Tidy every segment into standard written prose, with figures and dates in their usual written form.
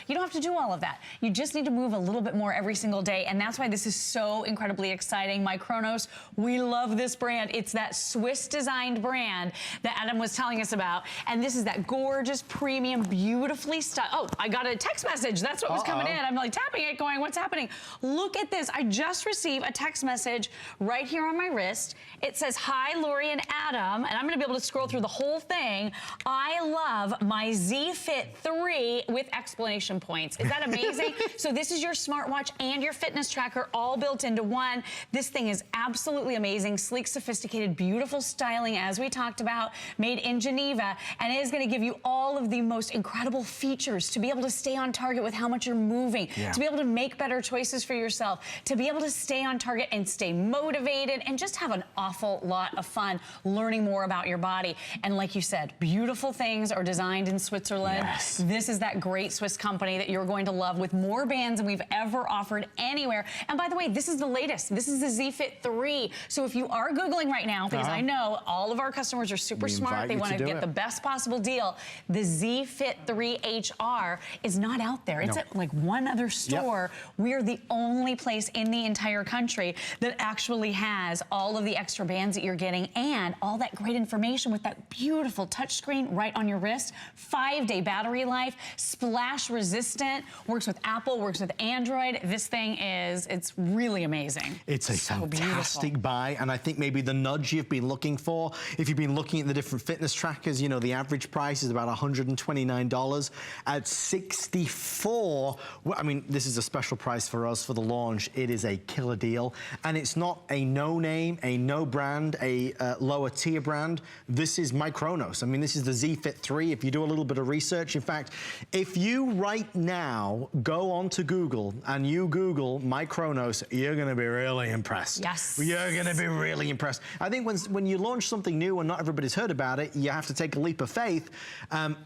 You don't have to do all of that. You just need to move a little bit more every single day, and that's why this is so incredibly exciting. MyKronoz, we love this brand. It's that Swiss-designed brand that Adam was telling us about, and this is that gorgeous, premium, beautifully styled. Oh, I got a text message. That's what was coming in. I'm like tapping it, going, what's happening? Look at this. I just received a text message right here on my wrist. It says, hi, Lori and Adam, and I'm gonna be able to scroll through the whole thing. I love my ZeFit3 with explanation points. Is that amazing? So this is your smartwatch and your fitness tracker all built into one. This thing is absolutely amazing. Sleek, sophisticated, beautiful styling, as we talked about, made in Geneva, and it is going to give you all of the most incredible features to be able to stay on target with how much you're moving, to be able to make better choices for yourself, to be able to stay on target and stay motivated and just have an awful lot of fun learning more about your body. And like you said, beautiful things are designed in Switzerland. Yes. This is that great Swiss company that you're going to love with more bands than we've ever offered anywhere. And by the way, this is the latest. This is the ZeFit3. So if you are Googling right now, because I know all of our customers are super smart, they want to get the best possible deal, the ZeFit3 HR is not out there. It's at like one other store. We're the only place in the entire country that actually has all of the extra bands that you're getting and all that great information with that beautiful touchscreen right on your wrist, 5-day battery life, splash resistant, works with Apple, works with Android. This thing is, it's really amazing. It's a fantastic buy, and I think maybe the nudge you've been looking for, if you've been looking at the different fitness trackers, you know, the average price is about $129. At $64, I mean, this is a special price for us for the launch. It is a killer deal, and it's not a no name, a no brand, a lower tier brand. This is MyKronoz. I mean, this is the ZeFit3. If you do a little bit of research, in fact, if you right now go onto Google and you Google MyKronoz, you're gonna be really impressed. Yes. You're gonna be really impressed. I think when you launch something new and not everybody's heard about it, you have to take a leap of faith.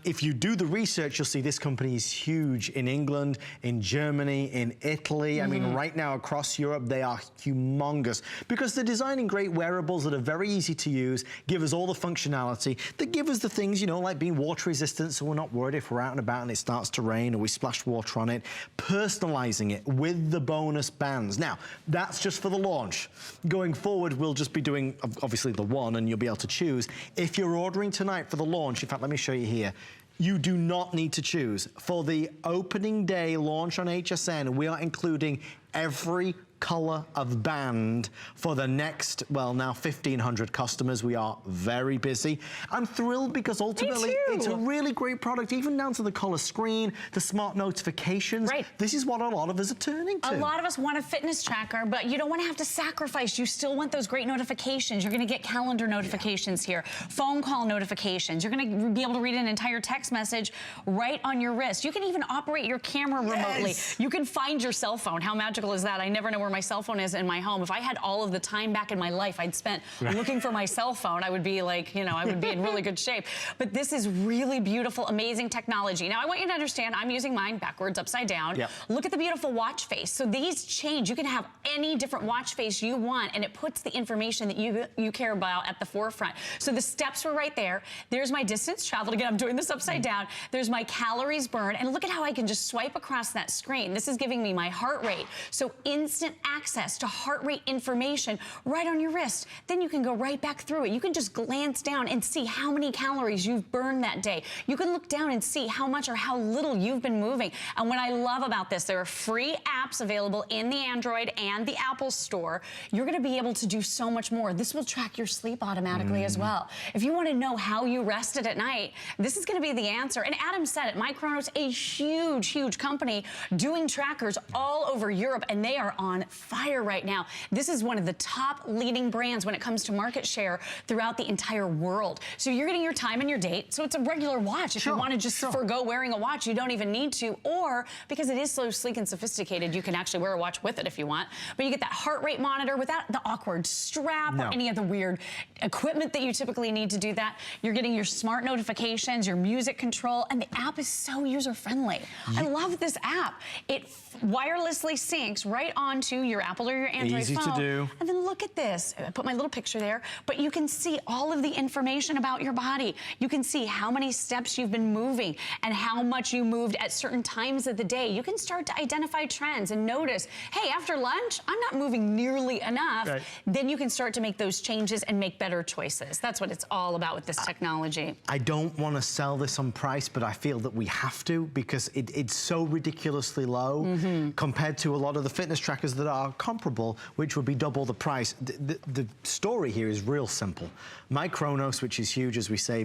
If you do the research, you'll see this company is huge in England, in Germany, in Italy. I mean, right now across Europe, they are humongous because they're designing great wearables that are very easy to use, give us all the functionality, that give us the things, you know, like being water resistant, so we're not worried if we're out and about and it starts to rain or we splash water on it, personalizing it with the bonus bands. Now, that's just for the launch. Going forward, we'll just be doing, obviously, the one, and you'll be able to choose. If you're ordering tonight for the launch, in fact, let me show you here, you do not need to choose. For the opening day launch on HSN, we are including every color of band for the next, well, now 1,500 customers. We are very busy. I'm thrilled because ultimately it's a really great product, even down to the color screen, the smart notifications. Right. This is what a lot of us are turning to. A lot of us want a fitness tracker, but you don't want to have to sacrifice. You still want those great notifications. You're going to get calendar notifications here, phone call notifications. You're going to be able to read an entire text message right on your wrist. You can even operate your camera remotely. You can find your cell phone. How magical is that? I never know where my cell phone is in my home. If I had all of the time back in my life I'd spent looking for my cell phone, I would be like, you know, I would be in really good shape. But this is really beautiful, amazing technology. Now I want you to understand, I'm using mine backwards, upside down. Look at the beautiful watch face. So these change. You can have any different watch face you want, and it puts the information that you care about at the forefront. So the steps were right there. There's my distance traveled. Again, I'm doing this upside down. There's my calories burned, and look at how I can just swipe across that screen. This is giving me my heart rate. So instant access to heart rate information right on your wrist. Then you can go right back through it. You can just glance down and see how many calories you've burned that day. You can look down and see how much or how little you've been moving. And what I love about this, there are free apps available in the Android and the Apple store. You're going to be able to do so much more. This will track your sleep automatically as well. If you want to know how you rested at night, this is going to be the answer. And Adam said it, MyKronoz, a huge, huge company doing trackers all over Europe, and they are on fire right now. This is one of the top leading brands when it comes to market share throughout the entire world. So you're getting your time and your date. So it's a regular watch. If you want to just forgo wearing a watch, you don't even need to. Or because it is so sleek and sophisticated, you can actually wear a watch with it if you want. But you get that heart rate monitor without the awkward strap or any of the weird equipment that you typically need to do that. You're getting your smart notifications, your music control, and the app is so user-friendly. I love this app. It wirelessly syncs right onto your Apple or your Android Easy phone. to do. And then look at this. I put my little picture there, but you can see all of the information about your body. You can see how many steps you've been moving and how much you moved at certain times of the day. You can start to identify trends and notice, hey, after lunch, I'm not moving nearly enough. Right. Then you can start to make those changes and make better choices. That's what it's all about with this technology. I don't want to sell this on price, but I feel that we have to because it's so ridiculously low compared to a lot of the fitness trackers that are comparable, which would be double the price. The story here is real simple. MyKronoz, which is huge, as we say,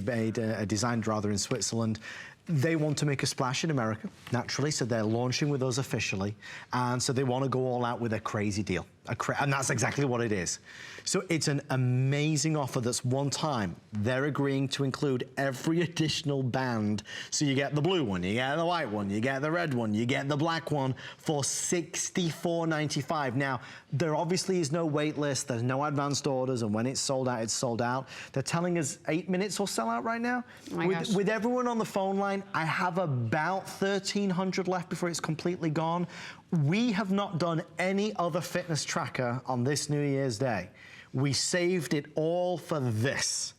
designed rather in Switzerland, they want to make a splash in America, naturally, so they're launching with us officially, and so they want to go all out with a crazy deal. And that's exactly what it is. So it's an amazing offer that's one time. They're agreeing to include every additional band. So you get the blue one, you get the white one, you get the red one, you get the black one for $64.95. Now, there obviously is no wait list, there's no advanced orders, and when it's sold out, it's sold out. They're telling us 8 minutes will sell out right now. Oh my gosh. With everyone on the phone line, I have about 1,300 left before it's completely gone. We have not done any other fitness tracker on this New Year's Day. We saved it all for this.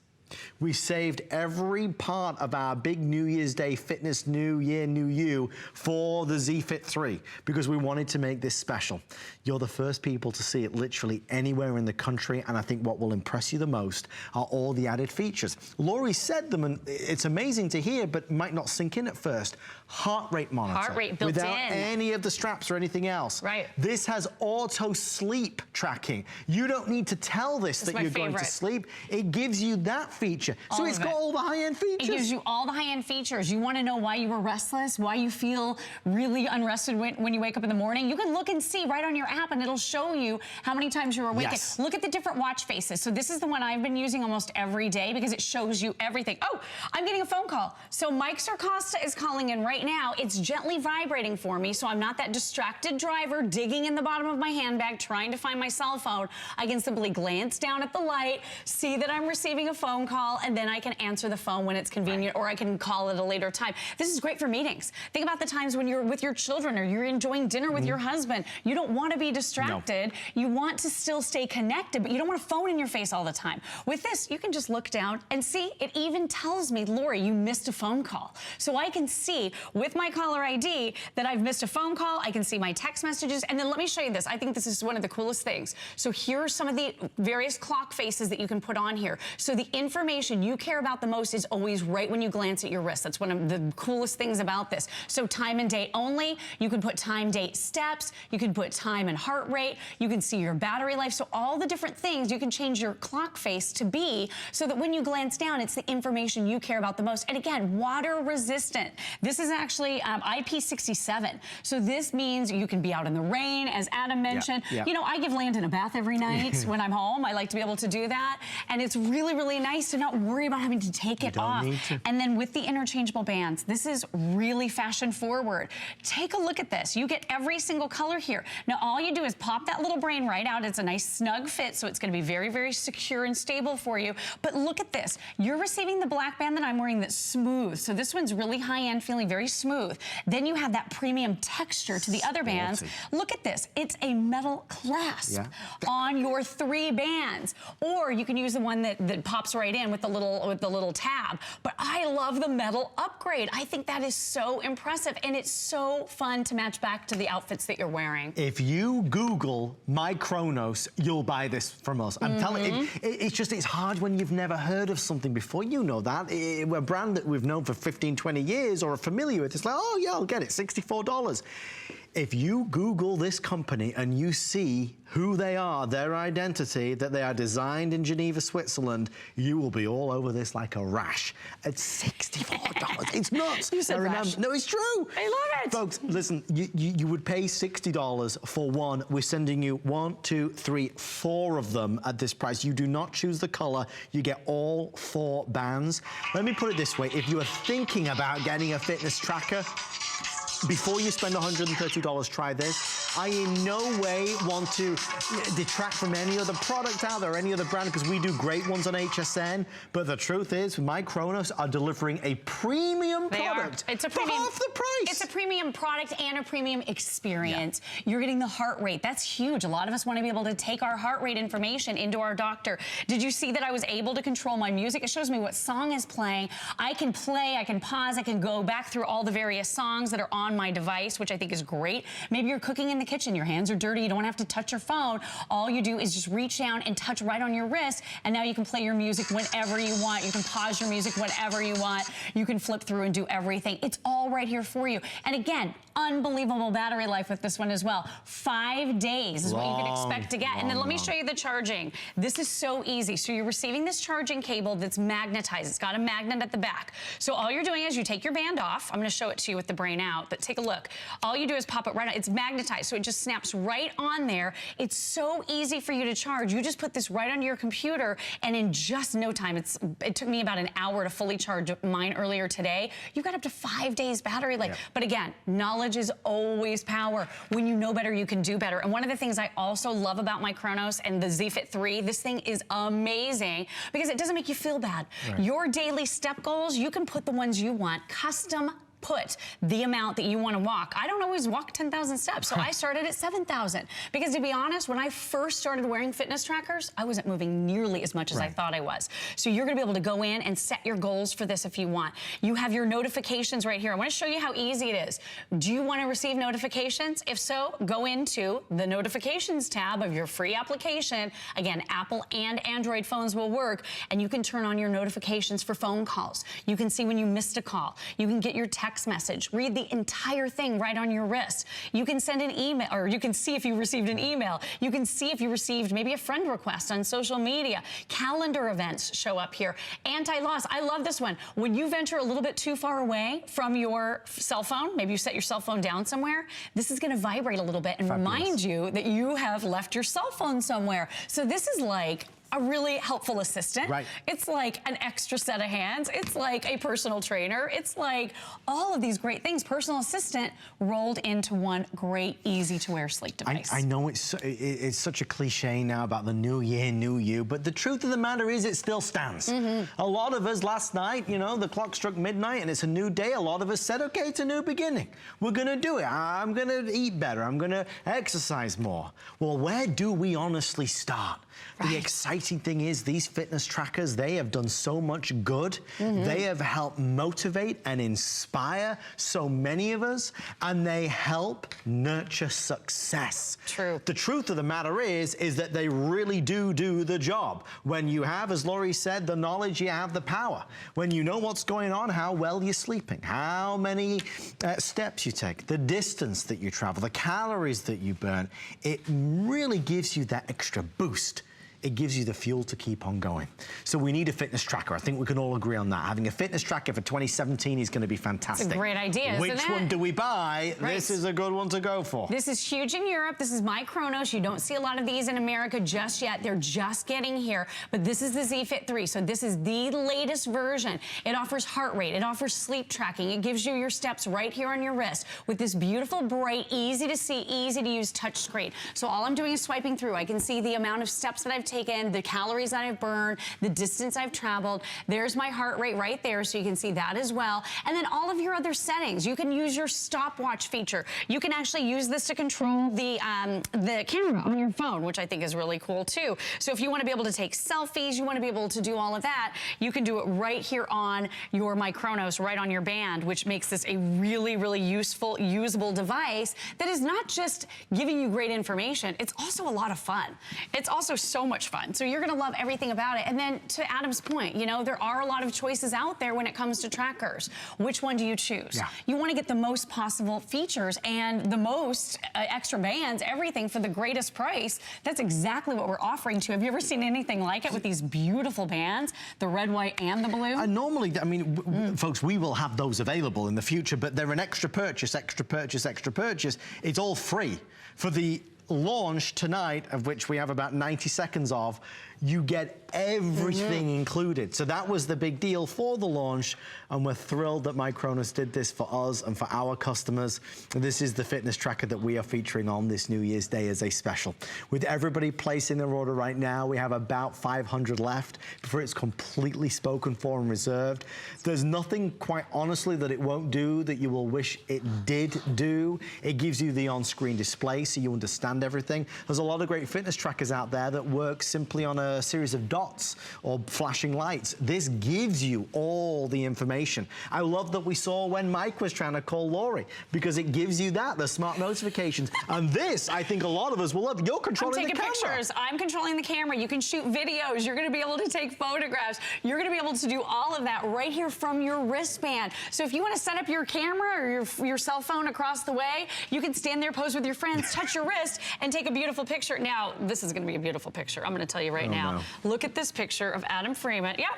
We saved every part of our big New Year's Day fitness New Year, New You for the ZeFit3 because we wanted to make this special. You're the first people to see it literally anywhere in the country, and I think what will impress you the most are all the added features. Laurie said them, and it's amazing to hear, but might not sink in at first. Heart rate monitor. Heart rate built without in. any of the straps or anything else. Right. This has auto sleep tracking. You don't need to tell this that you're going to sleep. It gives you that feature. So it's got all the high-end features. It gives you all the high-end features. You want to know why you were restless, why you feel really unrested when you wake up in the morning? You can look and see right on your app, and it'll show you how many times you were awake. Yes. Look at the different watch faces. So this is the one I've been using almost every day because it shows you everything. Oh, I'm getting a phone call. So Mike Sarcosta is calling in right now. It's gently vibrating for me, so I'm not that distracted driver digging in the bottom of my handbag trying to find my cell phone. I can simply glance down at the light, see that I'm receiving a phone call, and then I can answer the phone when it's convenient, or I can call at a later time. This is great for meetings. Think about the times when you're with your children or you're enjoying dinner with your husband. You don't want to be distracted. No. You want to still stay connected, but you don't want a phone in your face all the time. With this, you can just look down and see, it even tells me, Lori, you missed a phone call. So I can see with my caller ID that I've missed a phone call. I can see my text messages. And then let me show you this. I think this is one of the coolest things. So here are some of the various clock faces that you can put on here. So the information you care about the most is always right when you glance at your wrist. That's one of the coolest things about this. So time and date only. You can put time, date, steps. You can put time and heart rate. You can see your battery life. So all the different things you can change your clock face to be so that when you glance down, it's the information you care about the most. And again, water resistant. This is actually IP67. So this means you can be out in the rain, as Adam mentioned. Yeah. You know, I give Landon a bath every night when I'm home. I like to be able to do that. And it's really, really nice to not worry about having to take it off. And then with the interchangeable bands, this is really fashion forward. Take a look at this. You get every single color here. Now, all you do is pop that little brain right out. It's a nice snug fit, so it's going to be very, very secure and stable for you. But look at this. You're receiving the black band that I'm wearing that's smooth. So this one's really high-end, feeling very smooth. Then you have that premium texture to the other bands. Look at this. It's a metal clasp on your 3 bands. Or you can use the one that pops right in with the little tab. But I love the metal upgrade. I think that is so impressive, and it's so fun to match back to the outfits that you're wearing. If you Google MyKronoz, you'll buy this from us. I'm telling you, it's hard when you've never heard of something before. You know that. We're a brand that we've known for 15, 20 years or are familiar with. It's like, oh yeah, I'll get it, $64. If you Google this company and you see who they are, their identity, that they are designed in Geneva, Switzerland, you will be all over this like a rash. At $64, it's nuts. You said rash. No, it's true. I love it. Folks, listen, you would pay $60 for one. We're sending you 1, 2, 3, 4 of them at this price. You do not choose the color. You get all 4 bands. Let me put it this way. If you are thinking about getting a fitness tracker, before you spend $130, try this. I in no way want to detract from any other product out there, any other brand, because we do great ones on HSN. But the truth is, MyKronoz are delivering a premium product It's a premium, for half the price. It's a premium product and a premium experience. Yeah. You're getting the heart rate. That's huge. A lot of us want to be able to take our heart rate information into our doctor. Did you see that I was able to control my music? It shows me what song is playing. I can play, I can pause, I can go back through all the various songs that are on my device, which I think is great. Maybe you're cooking in the kitchen, your hands are dirty, you don't have to touch your phone. All you do is just reach down and touch right on your wrist, and now you can play your music whenever you want. You can pause your music whenever you want. You can flip through and do everything. It's all right here for you. And again, unbelievable battery life with this one as well. 5 days is what you can expect to get. And then let me show you the charging. This is so easy. So you're receiving this charging cable that's magnetized. It's got a magnet at the back. So all you're doing is you take your band off. I'm going to show it to you with the brain out, but take a look. All you do is pop it right on. It's magnetized, so it just snaps right on there. It's so easy for you to charge. You just put this right onto your computer, and in just no time, it took me about an hour to fully charge mine earlier today. You've got up to 5 days battery life. But again, knowledge is always power. When you know better, you can do better. And one of the things I also love about MyKronoz and the ZeFit3, this thing is amazing because it doesn't make you feel bad. Right. Your daily step goals, you can put the ones you want, custom put the amount that you want to walk. I don't always walk 10,000 steps, so I started at 7,000. Because to be honest, when I first started wearing fitness trackers, I wasn't moving nearly as much as I thought I was. So you're going to be able to go in and set your goals for this if you want. You have your notifications right here. I want to show you how easy it is. Do you want to receive notifications? If so, go into the notifications tab of your free application. Again, Apple and Android phones will work, and you can turn on your notifications for phone calls. You can see when you missed a call. You can get your text message, read the entire thing right on your wrist. You can send an email, or you can see if you received an email. You can see if you received maybe a friend request on social media. Calendar events show up here. Anti-loss, I love this one. When you venture a little bit too far away from your cell phone, maybe you set your cell phone down somewhere, this is gonna vibrate a little bit and remind you that you have left your cell phone somewhere. So this is like a really helpful assistant. Right. It's like an extra set of hands. It's like a personal trainer. It's like all of these great things. Personal assistant rolled into one great, easy to wear sleep device. I know it's such a cliche now about the new year, new you, but the truth of the matter is it still stands. A lot of us last night, you know, the clock struck midnight and it's a new day. A lot of us said, okay, it's a new beginning. We're gonna do it. I'm gonna eat better. I'm gonna exercise more. Well, where do we honestly start? The exciting thing is these fitness trackers, they have done so much good. They have helped motivate and inspire so many of us, and they help nurture success. True. The truth of the matter is that they really do the job. When you have, as Laurie said, the knowledge, you have the power. When you know what's going on, how well you're sleeping, how many steps you take, the distance that you travel, the calories that you burn, it really gives you that extra boost. It gives you the fuel to keep on going. So we need a fitness tracker. I think we can all agree on that. Having a fitness tracker for 2017 is going to be fantastic. It's a great idea, Which one do we buy? This is a good one to go for. This is huge in Europe. This is MyKronoz. You don't see a lot of these in America just yet. They're just getting here. But this is the ZeFit3. So this is the latest version. It offers heart rate. It offers sleep tracking. It gives you your steps right here on your wrist with this beautiful, bright, easy to see, easy to use touch screen. So all I'm doing is swiping through. I can see the amount of steps that I've taken, the calories that I've burned, the distance I've traveled. There's my heart rate right there, so you can see that as well. And then all of your other settings. You can use your stopwatch feature. You can actually use this to control the camera on your phone, which I think is really cool too. So if you want to be able to take selfies, you want to be able to do all of that, you can do it right here on your MyKronoz, right on your band, which makes this a really, really useful, usable device that is not just giving you great information, it's also a lot of fun. It's also so much fun. So you're going to love everything about it. And then to Adam's point, you know, there are a lot of choices out there when it comes to trackers. Which one do you choose? Yeah. You want to get the most possible features and the most extra bands, everything for the greatest price. That's exactly what we're offering to you. Have you ever seen anything like it with these beautiful bands, the red, white, and the blue? Normally, I mean, folks, we will have those available in the future, but they're an extra purchase, extra purchase, extra purchase. It's all free. For the launch tonight, of which we have about 90 seconds of, you get everything included. So that was the big deal for the launch, and we're thrilled that MyKronoz did this for us and for our customers. This is the fitness tracker that we are featuring on this New Year's Day as a special. With everybody placing their order right now, we have about 500 left before it's completely spoken for and reserved. There's nothing, quite honestly, that it won't do that you will wish it did do. It gives you the on-screen display so you understand everything. There's a lot of great fitness trackers out there that work simply on a series of dots or flashing lights. This gives you all the information. I love that we saw when Mike was trying to call Lori, because it gives you that, the smart notifications. And this, I think a lot of us will love. You're controlling the camera. I'm taking pictures. I'm controlling the camera. You can shoot videos. You're going to be able to take photographs. You're going to be able to do all of that right here from your wristband. So if you want to set up your camera or your cell phone across the way, you can stand there, pose with your friends, touch your wrist, and take a beautiful picture. Now, this is going to be a beautiful picture. I'm going to tell you right now. No. Look at this picture of Adam Freeman. Yep.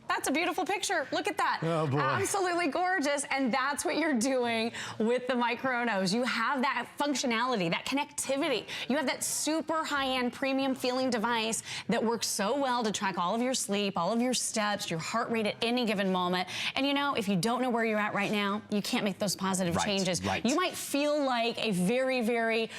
That's a beautiful picture. Look at that. Oh, boy. Absolutely gorgeous. And that's what you're doing with the MyKronoz. You have that functionality, that connectivity. You have that super high-end premium feeling device that works so well to track all of your sleep, all of your steps, your heart rate at any given moment. And you know, if you don't know where you're at right now, you can't make those positive changes. Right. You might feel like a very, very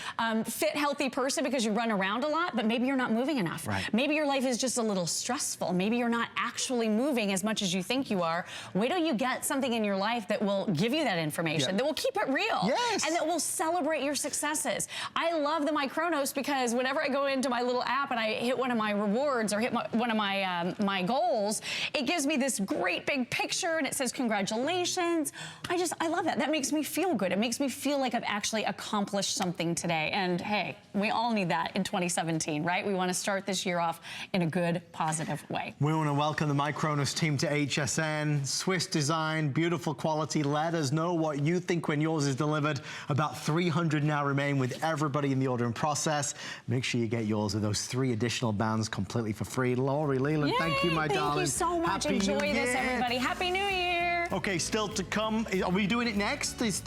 fit, healthy person because you run around a lot, but maybe you're not moving enough. Right. Maybe your life is just a little stressful. Maybe you're not actually moving as much as you think you are. Wait till you get something in your life that will give you that information, that will keep it real, and that will celebrate your successes. I love the MyKronoz because whenever I go into my little app and I hit one of my rewards or hit one of my my goals, it gives me this great big picture and it says congratulations. I love that. That makes me feel good. It makes me feel like I've actually accomplished something today. And hey, we all need that in 2017, right? We want to start this year off in a good, positive way. We want to welcome the MyKronoz team to HSN. Swiss design, beautiful quality. Let us know what you think when yours is delivered. About 300 now remain with everybody in the ordering process. Make sure you get yours with those 3 additional bands completely for free. Lori Leland, thank you, my darling. Thank you so much. Happy Enjoy New this, Year. everybody. Happy New Year. Okay, still to come. Are we doing it next? Okay.